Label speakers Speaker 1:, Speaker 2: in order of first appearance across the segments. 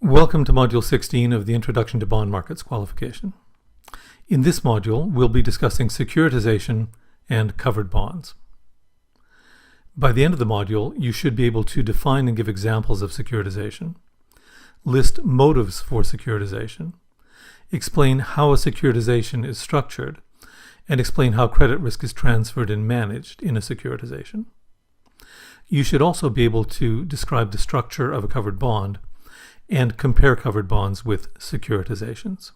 Speaker 1: Welcome to Module 16 of the Introduction to Bond Markets Qualification. In this module, we'll be discussing securitization and covered bonds. By the end of the module, you should be able to define and give examples of securitization, list motives for securitization, explain how a securitization is structured, and explain how credit risk is transferred and managed in a securitization. You should also be able to describe the structure of a covered bond and compare covered bonds with securitizations.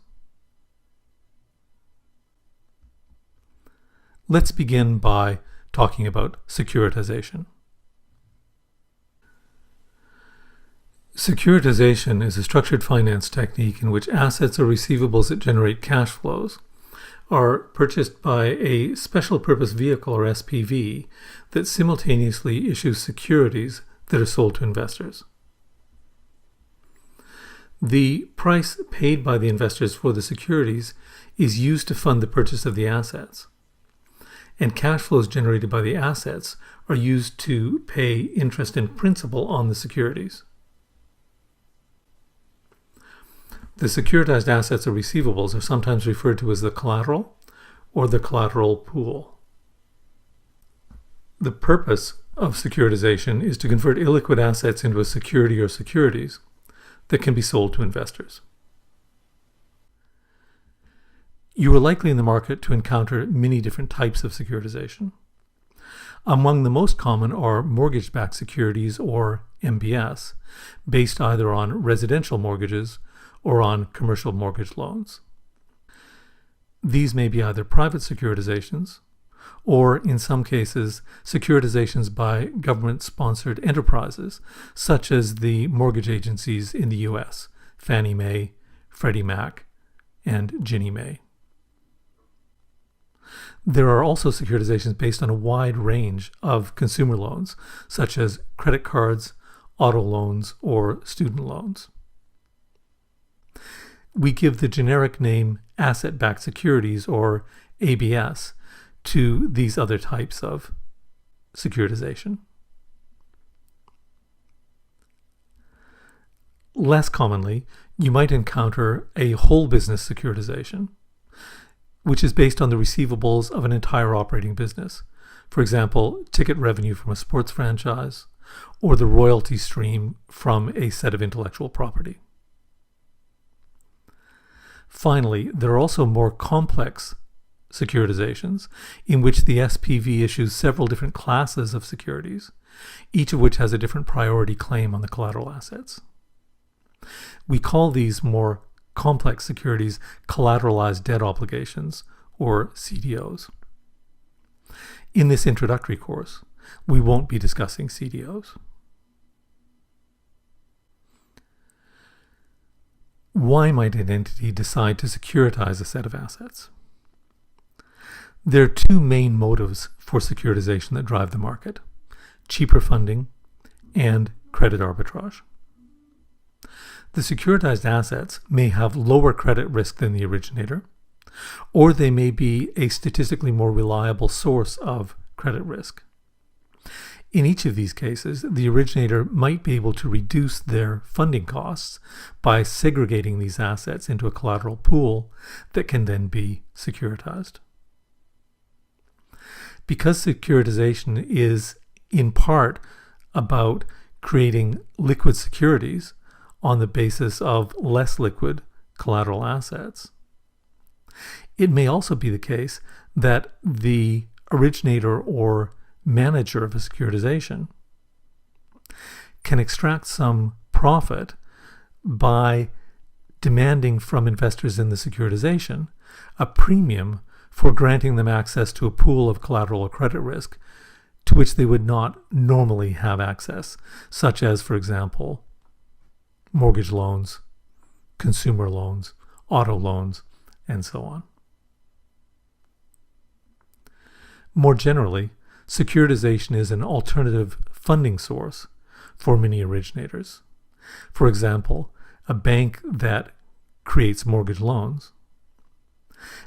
Speaker 1: Let's begin by talking about securitization. Securitization is a structured finance technique in which assets or receivables that generate cash flows are purchased by a special purpose vehicle or SPV that simultaneously issues securities that are sold to investors. The price paid by the investors for the securities is used to fund the purchase of the assets, and cash flows generated by the assets are used to pay interest and principal on the securities. The securitized assets or receivables are sometimes referred to as the collateral or the collateral pool. The purpose of securitization is to convert illiquid assets into a security or securities that can be sold to investors. You are likely in the market to encounter many different types of securitization. Among the most common are mortgage-backed securities, or MBS, based either on residential mortgages or on commercial mortgage loans. These may be either private securitizations or, in some cases, securitizations by government-sponsored enterprises, such as the mortgage agencies in the U.S., Fannie Mae, Freddie Mac, and Ginnie Mae. There are also securitizations based on a wide range of consumer loans, such as credit cards, auto loans, or student loans. We give the generic name asset-backed securities, or ABS, to these other types of securitization. Less commonly, you might encounter a whole business securitization, which is based on the receivables of an entire operating business. For example, ticket revenue from a sports franchise, or the royalty stream from a set of intellectual property. Finally, there are also more complex securitizations in which the SPV issues several different classes of securities, each of which has a different priority claim on the collateral assets. We call these more complex securities collateralized debt obligations, or CDOs. In this introductory course, we won't be discussing CDOs. Why might an entity decide to securitize a set of assets? There are two main motives for securitization that drive the market: cheaper funding and credit arbitrage. The securitized assets may have lower credit risk than the originator, or they may be a statistically more reliable source of credit risk. In each of these cases, the originator might be able to reduce their funding costs by segregating these assets into a collateral pool that can then be securitized. Because securitization is in part about creating liquid securities on the basis of less liquid collateral assets, it may also be the case that the originator or manager of a securitization can extract some profit by demanding from investors in the securitization a premium for granting them access to a pool of collateral or credit risk to which they would not normally have access, such as, for example, mortgage loans, consumer loans, auto loans, and so on. More generally, securitization is an alternative funding source for many originators. For example, a bank that creates mortgage loans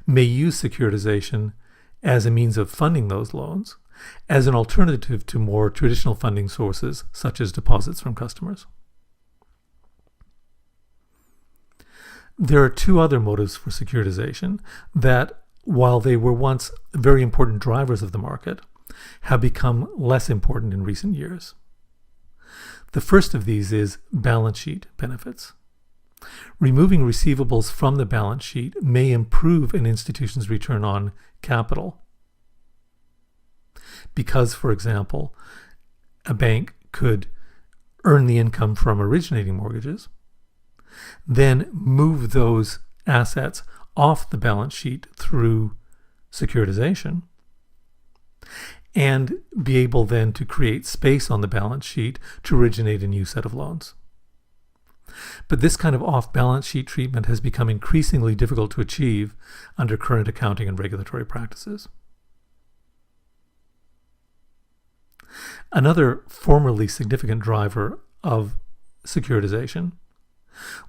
Speaker 1: may use securitization as a means of funding those loans as an alternative to more traditional funding sources such as deposits from customers. There are two other motives for securitization that, while they were once very important drivers of the market, have become less important in recent years. The first of these is balance sheet benefits. Removing receivables from the balance sheet may improve an institution's return on capital. Because, for example, a bank could earn the income from originating mortgages, then move those assets off the balance sheet through securitization, and be able then to create space on the balance sheet to originate a new set of loans. But this kind of off-balance sheet treatment has become increasingly difficult to achieve under current accounting and regulatory practices. Another formerly significant driver of securitization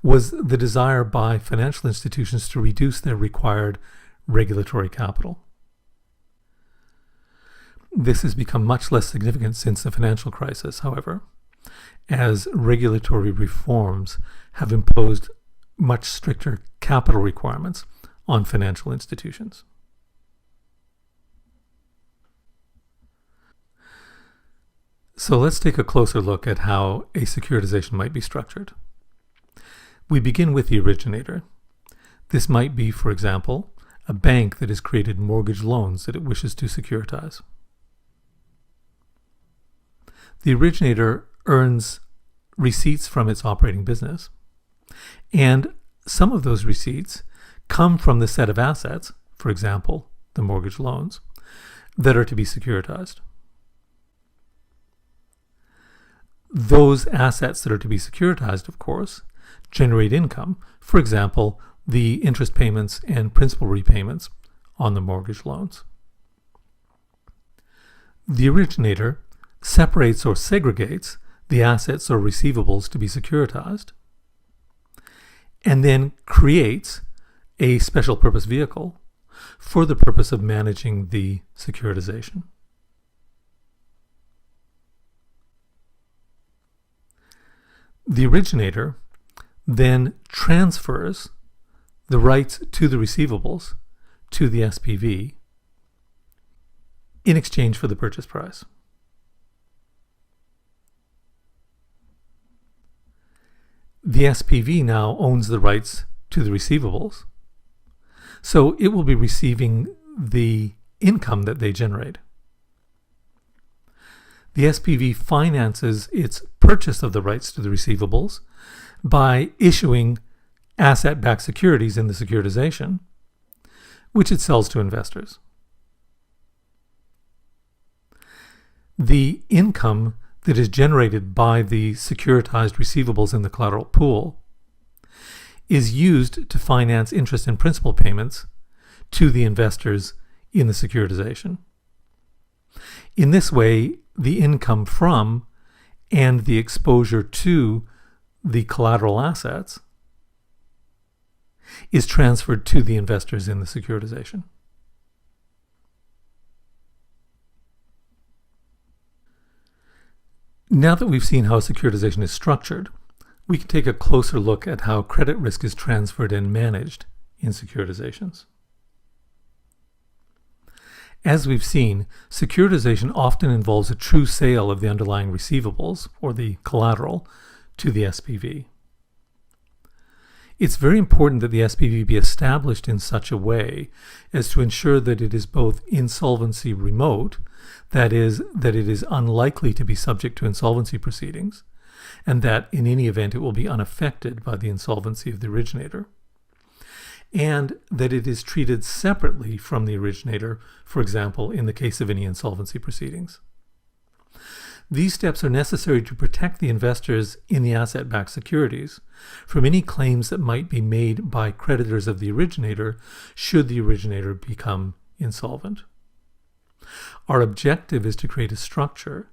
Speaker 1: was the desire by financial institutions to reduce their required regulatory capital. This has become much less significant since the financial crisis, however, as regulatory reforms have imposed much stricter capital requirements on financial institutions. So let's take a closer look at how a securitization might be structured. We begin with the originator. This might be, for example, a bank that has created mortgage loans that it wishes to securitize. The originator earns receipts from its operating business, and some of those receipts come from the set of assets, for example, the mortgage loans, that are to be securitized. Those assets that are to be securitized, of course, generate income, for example, the interest payments and principal repayments on the mortgage loans. The originator separates or segregates the assets or receivables to be securitized, and then creates a special purpose vehicle for the purpose of managing the securitization. The originator then transfers the rights to the receivables to the SPV in exchange for the purchase price. The SPV now owns the rights to the receivables, so it will be receiving the income that they generate. The SPV finances its purchase of the rights to the receivables by issuing asset-backed securities in the securitization, which it sells to investors. The income that is generated by the securitized receivables in the collateral pool is used to finance interest and principal payments to the investors in the securitization. In this way, the income from and the exposure to the collateral assets is transferred to the investors in the securitization. Now that we've seen how securitization is structured, we can take a closer look at how credit risk is transferred and managed in securitizations. As we've seen, securitization often involves a true sale of the underlying receivables, or the collateral, to the SPV. It's very important that the SPV be established in such a way as to ensure that it is both insolvency remote, that is, that it is unlikely to be subject to insolvency proceedings, and that in any event it will be unaffected by the insolvency of the originator, and that it is treated separately from the originator, for example, in the case of any insolvency proceedings. These steps are necessary to protect the investors in the asset-backed securities from any claims that might be made by creditors of the originator should the originator become insolvent. Our objective is to create a structure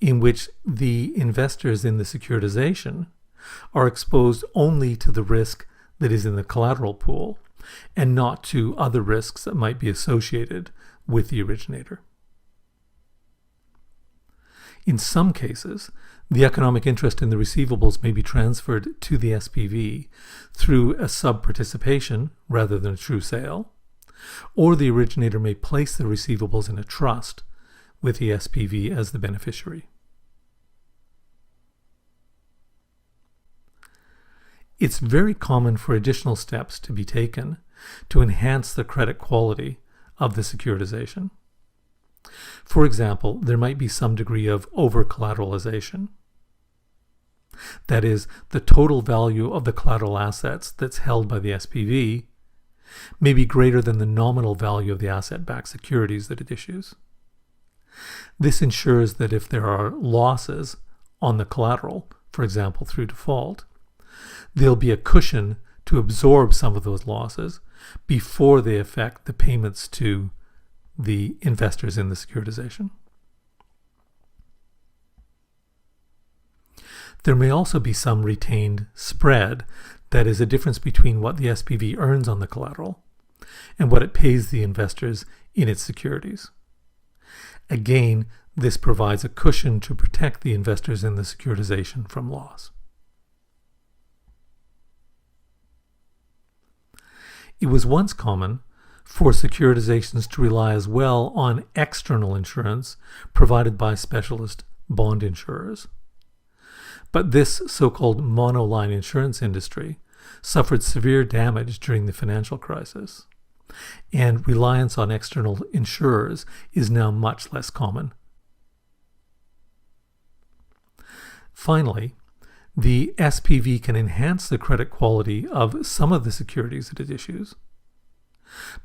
Speaker 1: in which the investors in the securitization are exposed only to the risk that is in the collateral pool and not to other risks that might be associated with the originator. In some cases, The economic interest in the receivables may be transferred to the SPV through a sub-participation rather than a true sale, or the originator may place the receivables in a trust with the SPV as the beneficiary. It's very common for additional steps to be taken to enhance the credit quality of the securitization. For example, there might be some degree of over-collateralization. That is, the total value of the collateral assets that's held by the SPV may be greater than the nominal value of the asset-backed securities that it issues. This ensures that if there are losses on the collateral, for example through default, there'll be a cushion to absorb some of those losses before they affect the payments to the investors in the securitization. There may also be some retained spread, that is a difference between what the SPV earns on the collateral and what it pays the investors in its securities. Again, this provides a cushion to protect the investors in the securitization from loss. It was once common for securitizations to rely as well on external insurance provided by specialist bond insurers. But this so-called monoline insurance industry suffered severe damage during the financial crisis, and reliance on external insurers is now much less common. Finally, the SPV can enhance the credit quality of some of the securities that it issues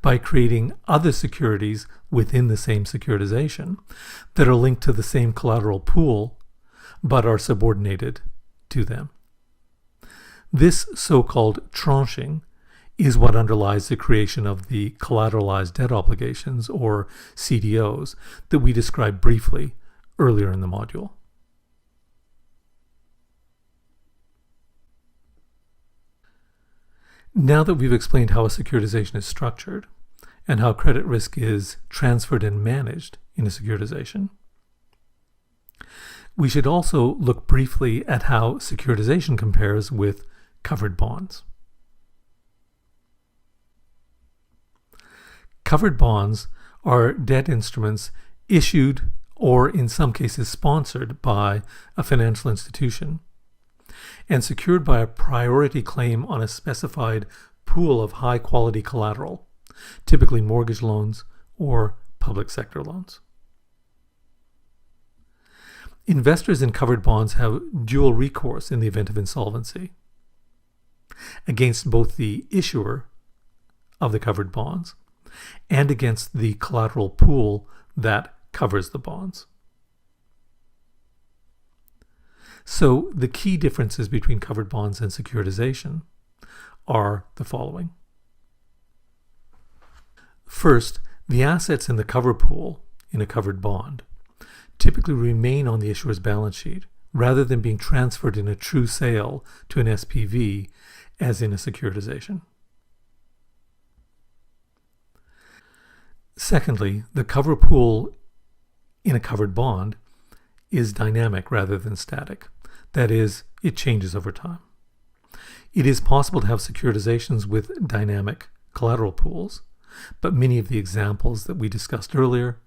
Speaker 1: by creating other securities within the same securitization that are linked to the same collateral pool but are subordinated to them. This so-called tranching is what underlies the creation of the collateralized debt obligations, or CDOs, that we described briefly earlier in the module. Now that we've explained how a securitization is structured and how credit risk is transferred and managed in a securitization, we should also look briefly at how securitization compares with covered bonds. Covered bonds are debt instruments issued or in some cases sponsored by a financial institution and secured by a priority claim on a specified pool of high-quality collateral, typically mortgage loans or public sector loans. Investors in covered bonds have dual recourse in the event of insolvency against both the issuer of the covered bonds and against the collateral pool that covers the bonds. So the key differences between covered bonds and securitization are the following. First, the assets in the cover pool in a covered bond typically remain on the issuer's balance sheet rather than being transferred in a true sale to an SPV as in a securitization. Secondly, the cover pool in a covered bond is dynamic rather than static. That is, it changes over time. It is possible to have securitizations with dynamic collateral pools, but many of the examples that we discussed earlier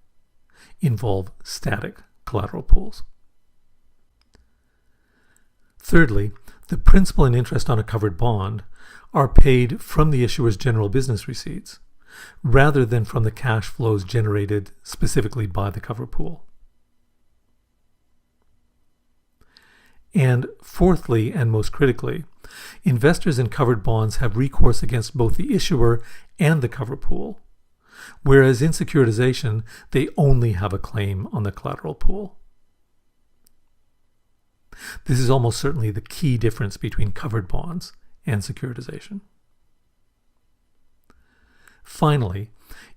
Speaker 1: involve static collateral pools. Thirdly, the principal and interest on a covered bond are paid from the issuer's general business receipts, rather than from the cash flows generated specifically by the cover pool. And fourthly, and most critically, investors in covered bonds have recourse against both the issuer and the cover pool, whereas in securitization, they only have a claim on the collateral pool. This is almost certainly the key difference between covered bonds and securitization. Finally,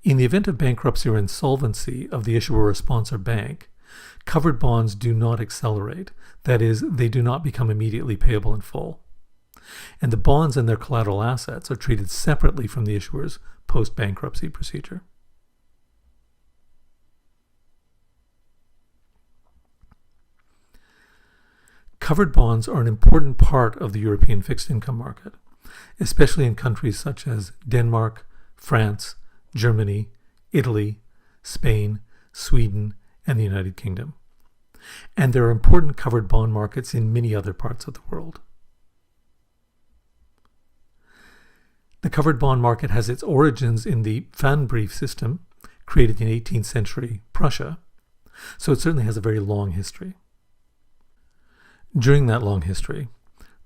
Speaker 1: in the event of bankruptcy or insolvency of the issuer or sponsor bank, covered bonds do not accelerate. That is, they do not become immediately payable in full. And the bonds and their collateral assets are treated separately from the issuer's post-bankruptcy procedure. Covered bonds are an important part of the European fixed income market, especially in countries such as Denmark, France, Germany, Italy, Spain, Sweden, and the United Kingdom. And there are important covered bond markets in many other parts of the world. The covered bond market has its origins in the Pfandbrief system, created in 18th century Prussia, so it certainly has a very long history. During that long history,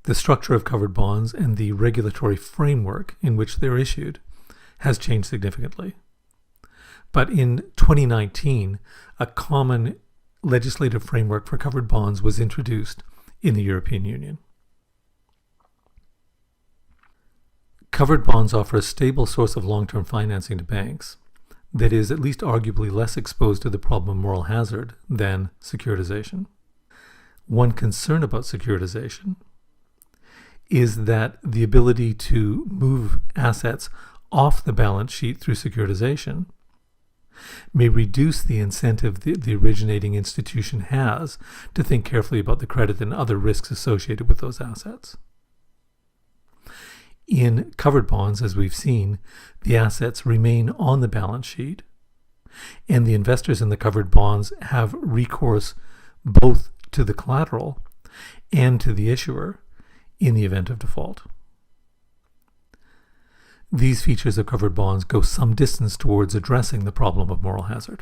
Speaker 1: the structure of covered bonds and the regulatory framework in which they're issued has changed significantly. But in 2019, a common legislative framework for covered bonds was introduced in the European Union. Covered bonds offer a stable source of long-term financing to banks that is at least arguably less exposed to the problem of moral hazard than securitization. One concern about securitization is that the ability to move assets off the balance sheet through securitization may reduce the incentive the originating institution has to think carefully about the credit and other risks associated with those assets. In covered bonds, as we've seen, the assets remain on the balance sheet, and the investors in the covered bonds have recourse both to the collateral and to the issuer in the event of default. These features of covered bonds go some distance towards addressing the problem of moral hazard.